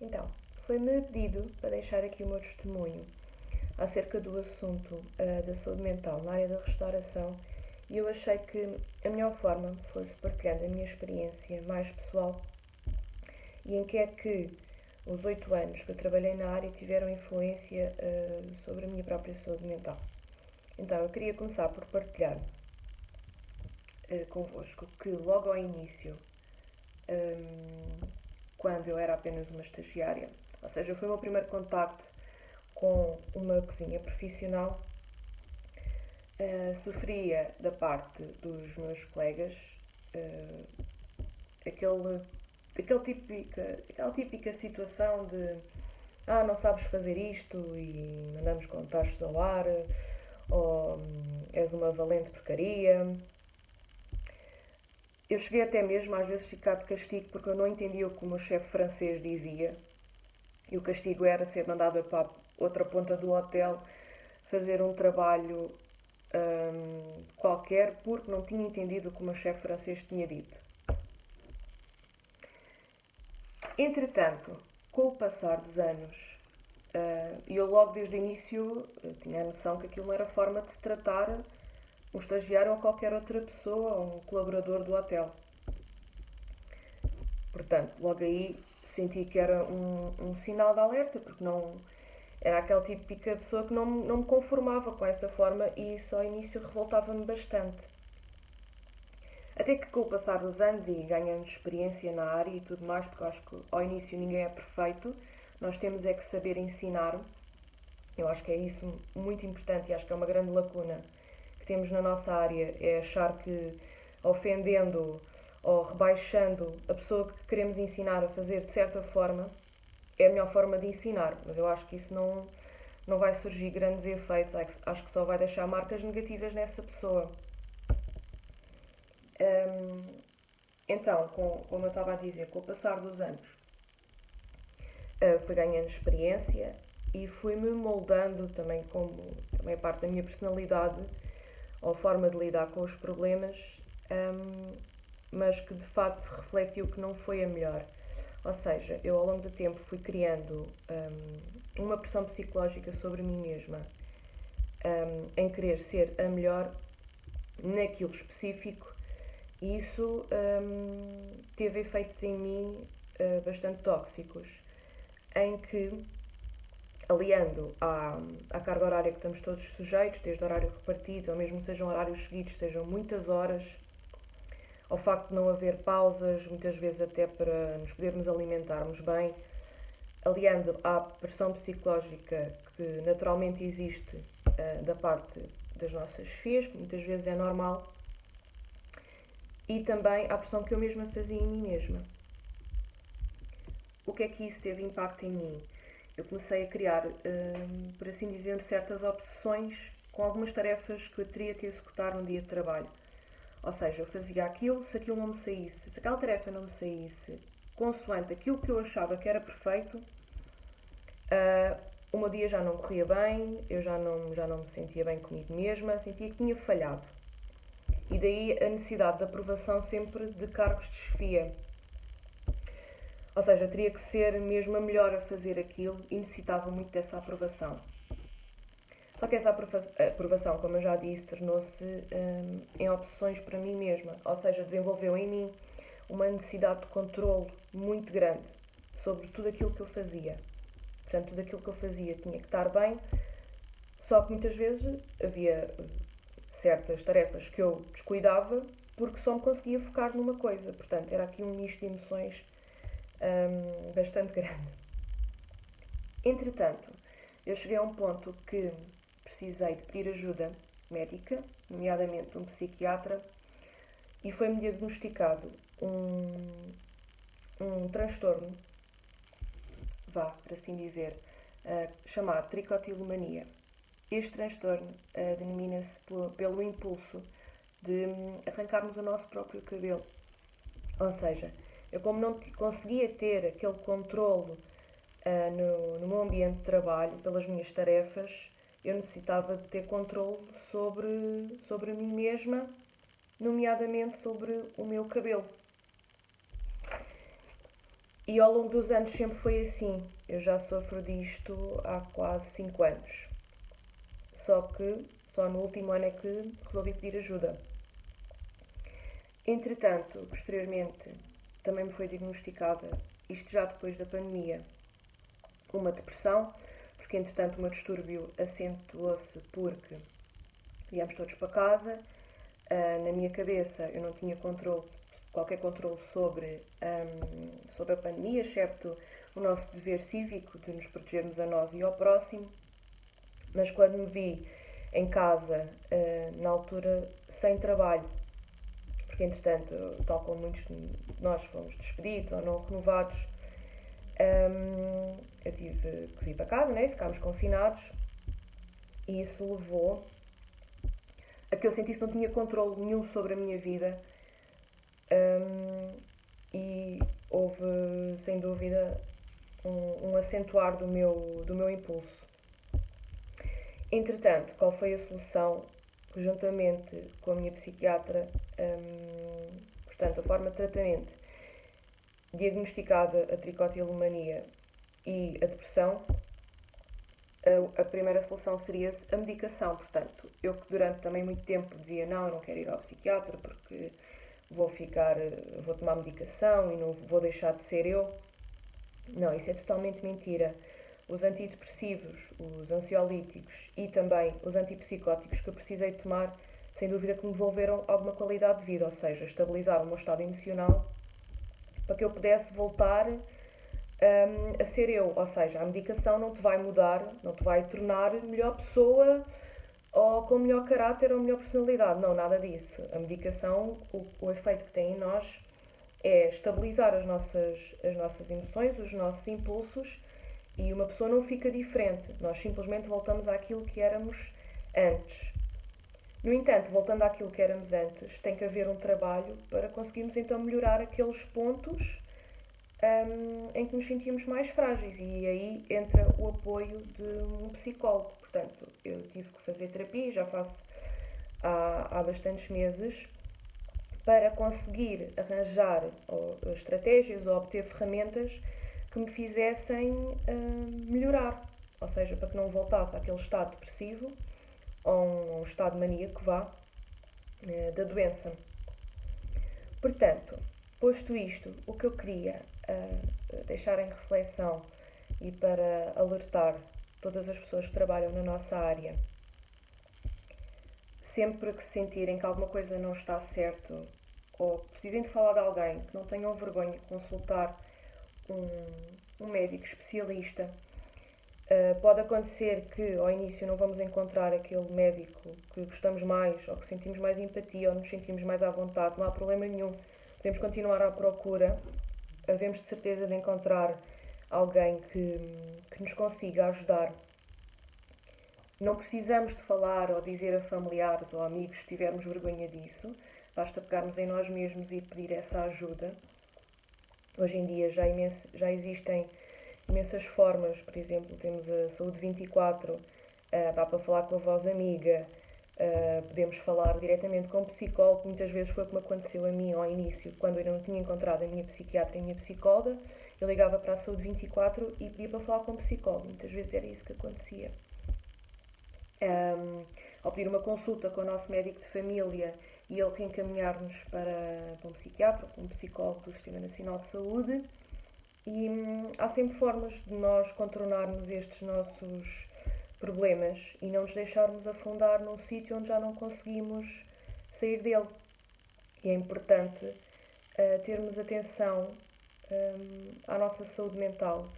Então, foi-me pedido para deixar aqui o meu testemunho acerca do assunto da saúde mental na área da restauração e eu achei que a melhor forma fosse partilhando a minha experiência mais pessoal e em que é que os 8 anos que eu trabalhei na área tiveram influência sobre a minha própria saúde mental. Então, eu queria começar por partilhar convosco que logo ao início, quando eu era apenas uma estagiária, ou seja, foi o meu primeiro contacto com uma cozinha profissional, sofria da parte dos meus colegas aquela típica situação de não sabes fazer isto e mandamos com tachos ao ar, ou és uma valente porcaria. Eu cheguei até mesmo às vezes a ficar de castigo porque eu não entendia o que o meu chefe francês dizia e o castigo era ser mandada para a outra ponta do hotel fazer um trabalho qualquer porque não tinha entendido o que o meu chefe francês tinha dito. Entretanto, com o passar dos anos, eu logo desde o início tinha a noção que aquilo não era forma de se tratar um estagiário ou qualquer outra pessoa, ou um colaborador do hotel. Portanto, logo aí senti que era um sinal de alerta, porque não era aquela típica pessoa que não me conformava com essa forma e isso ao início revoltava-me bastante. Até que com o passar dos anos e ganhando experiência na área e tudo mais, porque eu acho que ao início ninguém é perfeito, nós temos é que saber ensinar. Eu acho que é isso muito importante e acho que é uma grande lacuna que temos na nossa área, é achar que ofendendo ou rebaixando a pessoa que queremos ensinar a fazer de certa forma é a melhor forma de ensinar, mas eu acho que isso não vai surgir grandes efeitos, acho que só vai deixar marcas negativas nessa pessoa. Então, como eu estava a dizer, com o passar dos anos, fui ganhando experiência e fui-me moldando também como também parte da minha personalidade ou forma de lidar com os problemas, mas que de facto se refletiu que não foi a melhor. Ou seja, eu ao longo do tempo fui criando uma pressão psicológica sobre mim mesma, em querer ser a melhor naquilo específico, e isso teve efeitos em mim bastante tóxicos, em que, aliando à carga horária que estamos todos sujeitos, desde horário repartido, ou mesmo sejam horários seguidos, sejam muitas horas, ao facto de não haver pausas, muitas vezes até para nos podermos alimentarmos bem, aliando à pressão psicológica que naturalmente existe da parte das nossas chefias, que muitas vezes é normal, e também à pressão que eu mesma fazia em mim mesma. O que é que isso teve impacto em mim? Eu comecei a criar, por assim dizer, certas obsessões com algumas tarefas que eu teria que executar num dia de trabalho. Ou seja, eu fazia aquilo, se aquilo não me saísse, se aquela tarefa não me saísse, consoante aquilo que eu achava que era perfeito, o meu dia já não corria bem, eu já não me sentia bem comigo mesma, sentia que tinha falhado. E daí a necessidade de aprovação sempre de cargos de chefia. Ou seja, eu teria que ser mesmo a melhor a fazer aquilo e necessitava muito dessa aprovação. Só que essa aprovação, como eu já disse, tornou-se em obsessões para mim mesma. Ou seja, desenvolveu em mim uma necessidade de controle muito grande sobre tudo aquilo que eu fazia. Portanto, tudo aquilo que eu fazia tinha que estar bem, só que muitas vezes havia certas tarefas que eu descuidava porque só me conseguia focar numa coisa. Portanto, era aqui um misto de emoções bastante grande. Entretanto, eu cheguei a um ponto que precisei de pedir ajuda médica, nomeadamente um psiquiatra, e foi-me diagnosticado um transtorno, vá, por assim dizer, chamado tricotilomania. Este transtorno denomina-se pelo impulso de arrancarmos o nosso próprio cabelo. Ou seja, eu como não conseguia ter aquele controle no meu ambiente de trabalho, pelas minhas tarefas, eu necessitava de ter controle sobre mim mesma, nomeadamente sobre o meu cabelo. E ao longo dos anos sempre foi assim. Eu já sofro disto há quase 5 anos. Só que só no último ano é que resolvi pedir ajuda. Entretanto, posteriormente, também me foi diagnosticada, isto já depois da pandemia, uma depressão, porque entretanto o meu distúrbio acentuou-se porque viemos todos para casa, na minha cabeça eu não tinha qualquer controle sobre a pandemia, excepto o nosso dever cívico de nos protegermos a nós e ao próximo, mas quando me vi em casa, na altura, sem trabalho, porque entretanto, tal como muitos de nós fomos despedidos ou não renovados, eu tive que vir para casa, né? Ficámos confinados e isso levou a que eu sentisse que não tinha controle nenhum sobre a minha vida, e houve sem dúvida um acentuar do meu impulso. Entretanto, qual foi a solução? Juntamente com a minha psiquiatra, portanto, a forma de tratamento, diagnosticada a tricotilomania e a depressão, a primeira solução seria a medicação. Portanto, eu que durante também muito tempo dizia não, eu não quero ir ao psiquiatra porque vou tomar medicação e não vou deixar de ser eu. Não, isso é totalmente mentira. Os antidepressivos, os ansiolíticos e também os antipsicóticos que eu precisei tomar, sem dúvida que me devolveram alguma qualidade de vida, ou seja, estabilizaram o meu estado emocional para que eu pudesse voltar a ser eu. Ou seja, a medicação não te vai mudar, não te vai tornar melhor pessoa ou com melhor caráter ou melhor personalidade. Não, nada disso. A medicação, o efeito que tem em nós é estabilizar as nossas emoções, os nossos impulsos, e uma pessoa não fica diferente. Nós simplesmente voltamos àquilo que éramos antes. No entanto, voltando àquilo que éramos antes, tem que haver um trabalho para conseguirmos então melhorar aqueles pontos em que nos sentíamos mais frágeis, e aí entra o apoio de um psicólogo. Portanto, eu tive que fazer terapia, já faço há bastantes meses, para conseguir arranjar estratégias ou obter ferramentas que me fizessem melhorar, ou seja, para que não voltasse àquele estado depressivo ou um estado maníaco da doença. Portanto, posto isto, o que eu queria deixar em reflexão e para alertar todas as pessoas que trabalham na nossa área, sempre que sentirem que alguma coisa não está certo ou precisem de falar de alguém, que não tenham vergonha de consultar um médico especialista. Pode acontecer que ao início não vamos encontrar aquele médico que gostamos mais ou que sentimos mais empatia ou nos sentimos mais à vontade, não há problema nenhum. Podemos continuar à procura, havemos de certeza de encontrar alguém que nos consiga ajudar. Não precisamos de falar ou dizer a familiares ou amigos se tivermos vergonha disso, basta pegarmos em nós mesmos e pedir essa ajuda. Hoje em dia já existem imensas formas, por exemplo, temos a Saúde 24, dá para falar com a voz amiga, podemos falar diretamente com o psicólogo. Muitas vezes foi como aconteceu a mim ao início, quando eu não tinha encontrado a minha psiquiatra e a minha psicóloga, eu ligava para a Saúde 24 e pedia para falar com o psicólogo. Muitas vezes era isso que acontecia. Ao pedir uma consulta com o nosso médico de família e ele reencaminhar-nos para um psiquiatra, para um psicólogo do Sistema Nacional de Saúde. E há sempre formas de nós contornarmos estes nossos problemas e não nos deixarmos afundar num sítio onde já não conseguimos sair dele. E é importante termos atenção à nossa saúde mental,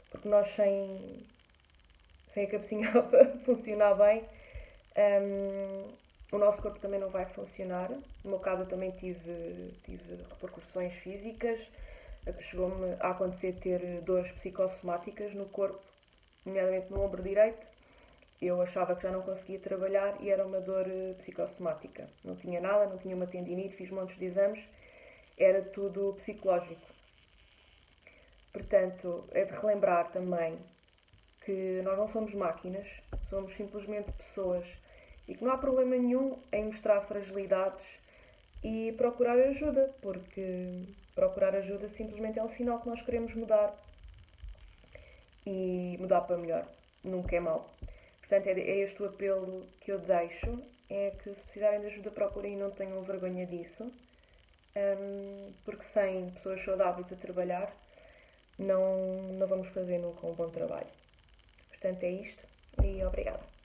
porque nós sem a cabecinha funcionar bem, o nosso corpo também não vai funcionar. No meu caso eu também tive repercussões físicas. Chegou-me a acontecer ter dores psicossomáticas no corpo, nomeadamente no ombro direito. Eu achava que já não conseguia trabalhar e era uma dor psicossomática. Não tinha nada, não tinha uma tendinite, fiz montes de exames, era tudo psicológico. Portanto, é de relembrar também que nós não somos máquinas, somos simplesmente pessoas e que não há problema nenhum em mostrar fragilidades e procurar ajuda, porque procurar ajuda simplesmente é um sinal que nós queremos mudar e mudar para melhor. Nunca é mau. Portanto, é este o apelo que eu deixo, é que se precisarem de ajuda procurem e não tenham vergonha disso, porque sem pessoas saudáveis a trabalhar não vamos fazer nunca um bom trabalho. Portanto, é isto e obrigada.